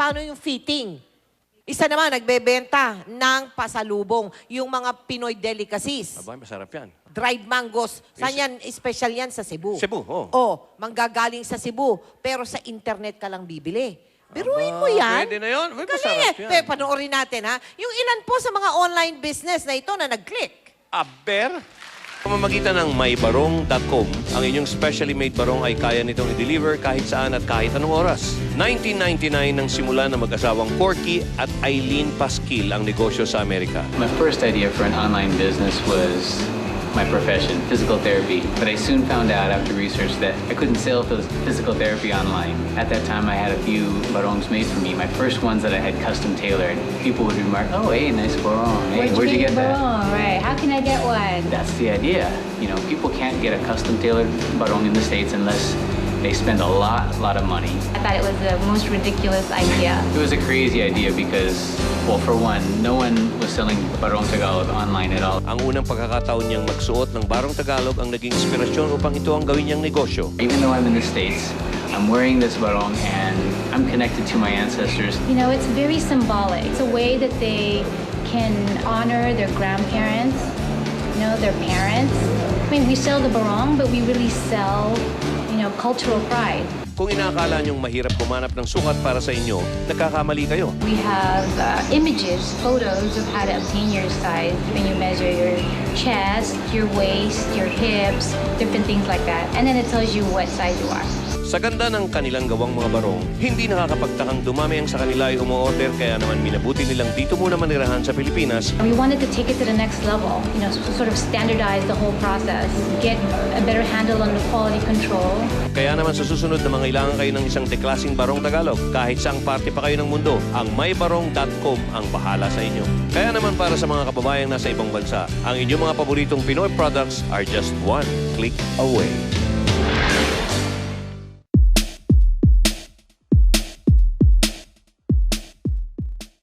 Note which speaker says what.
Speaker 1: paano yung fitting? Isa naman, nagbebenta ng pasalubong, yung mga Pinoy delicacies.
Speaker 2: Aba, masarap yan.
Speaker 1: Dried mangoes. Saan yan? Special yan sa Cebu.
Speaker 2: Cebu, oh.
Speaker 1: Manggagaling sa Cebu. Pero sa internet ka lang bibili. Biruin mo
Speaker 2: Aba,
Speaker 1: yan.
Speaker 2: pwede na yun. Uy,
Speaker 1: Galing
Speaker 2: masarap
Speaker 1: eh.
Speaker 2: yan.
Speaker 1: Panoorin natin ha. Yung ilan po sa mga online business na ito na nag-click.
Speaker 2: Aber? Pamamagitan ng mybarong.com, ang inyong specially made barong ay kaya nitong i-deliver kahit saan at kahit anong oras. 1999 nang simula ng mag-asawang Corky at Eileen Pasquil ang negosyo sa Amerika.
Speaker 3: My first idea for an online business was my profession, physical therapy. But I soon found out after research that I couldn't sell physical therapy online. At that time, I had a few barongs made for me. My first ones that I had custom tailored. People would remark, "Oh, hey, nice barong. Hey, where'd you get that?"
Speaker 4: Barong? Right. How can I get one?
Speaker 3: That's the idea. You know, people can't get a custom tailored barong in the States unless they spend a lot of money.
Speaker 4: I thought it was the most ridiculous idea.
Speaker 3: It was a crazy idea because, well, for one, no one was selling barong Tagalog online at all.
Speaker 2: Ang unang pagkakataon niyang magsuot ng barong Tagalog ang naging inspirasyon upang ito ang gawin niyang negosyo.
Speaker 3: Even though I'm in the States, I'm wearing this barong and I'm connected to my ancestors.
Speaker 4: You know, it's very symbolic. It's a way that they can honor their grandparents, you know, their parents. I mean, we sell the barong, but we really sell, you know, cultural pride.
Speaker 2: Kung inaakala niyong mahirap kumanap ng sukat para sa inyo, nagkakamali kayo.
Speaker 4: We have images, photos of how to obtain your size when you measure your chest, your waist, your hips, different things like that. And then it tells you what size you are.
Speaker 2: Sa ganda ng kanilang gawang mga barong, hindi nakakapagtakang dumami ang sa kanila ay umu-order kaya naman minabuti nilang dito muna manirahan sa Pilipinas.
Speaker 4: We wanted to take it to the next level, you know, sort of standardize the whole process, get a better handle on the quality control.
Speaker 2: Kaya naman sa susunod na mangailangan kayo ng isang deklasing barong Tagalog, kahit saang parte pa kayo ng mundo, ang mybarong.com ang bahala sa inyo. Kaya naman para sa mga kababayang nasa ibang bansa, ang inyong mga paboritong Pinoy products are just one click away.